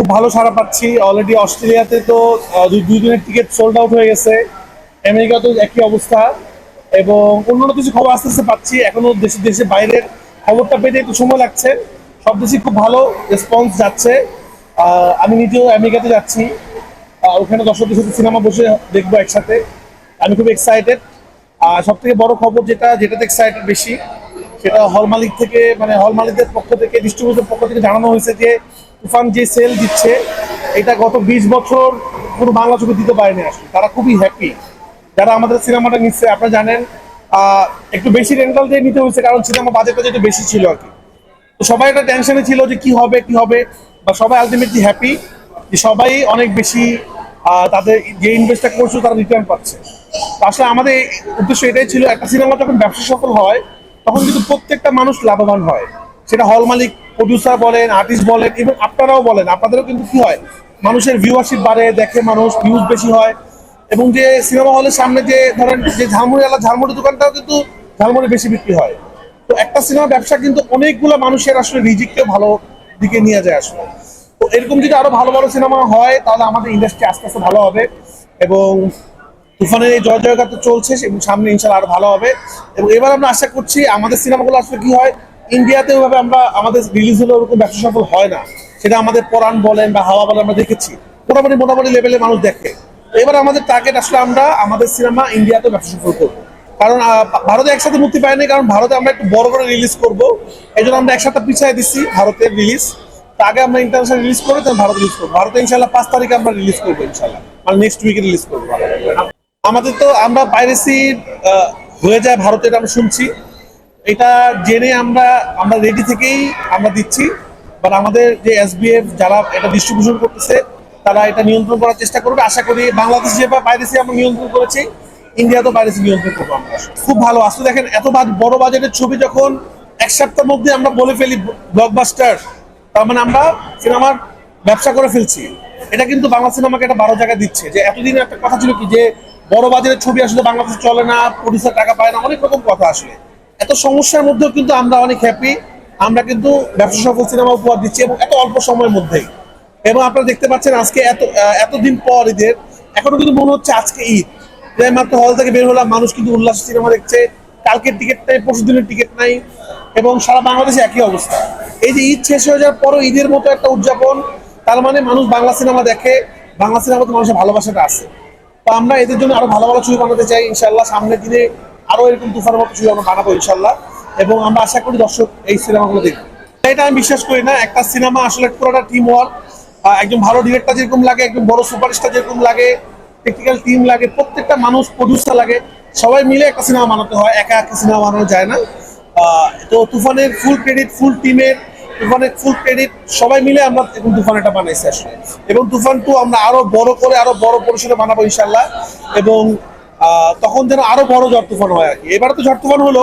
খুব ভালো সাড়া পাচ্ছি। অলরেডি অস্ট্রেলিয়াতে তো দুই দিনের টিকিট সোল্ড আউট হয়ে গেছে। আমেরিকাতেও একই অবস্থা। এবং অন্যান্য কিছু খবর আস্তে আস্তে পাচ্ছি, এখনো দেশে দেশে বাইরের খবরটা পেতে একটু সময় লাগছে। সব দেশে খুব ভালো রেসপন্স যাচ্ছে। আমি নিজেও আমেরিকাতে যাচ্ছি, ওখানে দর্শকদের সাথে সিনেমা বসে দেখবো একসাথে। আমি খুব এক্সাইটেড। আর সব থেকে বড় খবর যেটাতে এক্সাইটেড বেশি, সেটা হল মালিক থেকে, মানে হল মালিকদের পক্ষ থেকে, ডিস্ট্রিবিউটর পক্ষ থেকে জানানো হয়েছে যে তুফান যে সেল দিচ্ছে, এটা গত 20 বছর কোনো বাংলা ছবি দিতে পারেনি। আসলে তারা খুবই হ্যাপি যারা আমাদের সিনেমাটা নিচ্ছে। আপনারা জানেন একটু বেশি রেন্টাল দিয়ে নিতে হয়েছে, কারণ সিনেমা বাজেটটা যেটা বেশি ছিল আর কি। তো সবাই একটা টেনশনে ছিল যে কি হবে, বা সবাই আলটিমেটলি হ্যাপি যে সবাই অনেক বেশি তাদের যে ইনভেস্টটা করছে তারা রিটার্ন পাচ্ছে। তো আসলে আমাদের উদ্দেশ্য এটাই ছিল, একটা সিনেমা যখন ব্যবসা সফল হয় তখন কিন্তু প্রত্যেকটা মানুষ লাভবান হয়। সেটা হল মালিক, প্রডিউসার বলেন, আর্টিস্ট বলেন, এবং আপনারাও বলেন, আপনাদেরও কিন্তু কি হয়, মানুষের ভিউয়ারশিপ বাড়ে, দেখে মানুষ, ভিউজ বেশি হয়। এবং যে সিনেমা হলের সামনে যে ধরেন যে ঝালমুড়ি দোকানটাও কিন্তু ঝালমুড়ি বেশি বিক্রি হয়। তো একটা সিনেমা ব্যবসা কিন্তু অনেকগুলো মানুষের আসলে রিজিককে ভালো দিকে নিয়ে যায় আসলে। তো এরকম যদি আরো ভালো ভালো সিনেমা হয় তাহলে আমাদের ইন্ডাস্ট্রি আস্তে আস্তে ভালো হবে। এবং তুফানের এই জয় জয়কার তো চলছে, এবং সামনে ইনশাল্লাহ আরো ভালো হবে। এবং এবার আমরা আশা করছি আমাদের সিনেমাগুলো আসলে কি হয়, ইন্ডিয়াতে ওইভাবে আমরা আমাদের রিলিজ হলে ওরকম ব্যবসা সফল হয় না। সেটা আমাদের পরাণ বলেন বা হাওয়া বলেন আমরা দেখেছি, মোটামুটি লেভেলে মানুষ দেখে। এবার আমাদের টার্গেট আসলে আমরা আমাদের সিনেমা ইন্ডিয়াতে ব্যবসা সফল করবো। কারণ ভারতে একসাথে মুক্তি পায়নি, কারণ ভারতে আমরা একটু বড় করে রিলিজ করবো। এই জন্য আমরা একসাথে পিছিয়ে দিচ্ছি ভারতের রিলিজ। তো আগে আমরা ইন্টারন্যাশনাল রিলিজ করে তখন ভারত রিলিজ করবো। ভারতে ইনশাল্লাহ 5 তারিখে আমরা রিলিজ করবো ইনশাল্লাহ, মানে নেক্সট উইকে রিলিজ করবো। আমাদের তো আমরা পাইরেসি হয়ে যায় ভারতে, এটা আমরা শুনছি। এটা জেনে আমরা আমরা রেডি থেকেই আমরা দিচ্ছি। বাট আমাদের যে এসবিএফ যারা এটা ডিস্ট্রিবিউশন করতেছে, তারা এটা নিয়ন্ত্রণ করার চেষ্টা করবে। আশা করি বাংলাদেশ যেভাবে পাইরেসি আমরা নিয়ন্ত্রণ করেছি, ইন্ডিয়াতেও পাইরেসি নিয়ন্ত্রণ করবো আমরা। খুব ভালো আসলে। দেখেন, এত বড় বাজেটের ছবি যখন 1 সপ্তাহের মধ্যে আমরা বলে ফেলি ব্লকবাস্টার, তার মানে আমরা সিনেমার ব্যবসা করে ফেলছি। এটা কিন্তু বাংলা সিনেমাকে একটা বড় জায়গা দিচ্ছে। যে এতদিন একটা কথা ছিল কি, যে বড় বাজারের ছবি আসলে বাংলাদেশে চলে না, প্রডিউসার টাকা পায় না, অনেক রকম কথা আসলে। এত সমস্যার মধ্যেও কিন্তু আমরা অনেক হ্যাপি। আমরা কিন্তু ব্যবসা সফল সিনেমা উপহার দিচ্ছি, এবং এত অল্প সময়ের মধ্যেই। এবং আপনারা দেখতে পাচ্ছেন আজকে এতদিন পর ঈদের, এখনো কিন্তু মনে হচ্ছে আজকে ঈদ। যে মাত্র হল থেকে বের হলাম, মানুষ কিন্তু উল্লাস সিনেমা দেখছে। কালকের টিকিট নাই, পরশু দিনের টিকিট নাই, এবং সারা বাংলাদেশে একই অবস্থা। এই যে ঈদ শেষ হয়ে যাওয়ার পরও ঈদের মতো একটা উদযাপন, তার মানে মানুষ বাংলা সিনেমা দেখে, বাংলা সিনেমাতে মানুষের ভালোবাসাটা আছে। তো আমরা এদের জন্য আরো ভালো ভালো ছবি বানাতে চাই ইনশাল্লাহ। সামনের দিনে আরো এরকম তুফানের মতো ছবি আমরা বানাবো ইনশাল্লাহ। এবং আমরা আশা করি দর্শক এই সিনেমাগুলো দেখবে। এটা আমি বিশ্বাস করি না, একটা সিনেমা আসলে পুরোটা টিম ওয়ার্ক। একজন ভালো ডিরেক্টর যেরকম লাগে, একজন বড় সুপারস্টার যেরকম লাগে, টেকনিক্যাল টিম লাগে, প্রত্যেকটা মানুষ, প্রডিউসার লাগে, সবাই মিলে একটা সিনেমা বানাতে হয়, একা একটা সিনেমা বানানো যায় না। তো তুফানের ফুল ক্রেডিট ফুল টিমের, তুফানের ফুল ক্রেডিট সবাই মিলে আমরা এখন তুফান এটা বানাইছি আসলে। এবং তুফান 2 আমরা আরো বড় করে, আরো বড় পরিসরে বানাবো ইনশাল্লাহ। এবং তখন যেন আরো বড় ঝড় তুফান হয় আর কি। এবারে তো ঝড় তুফান হলো,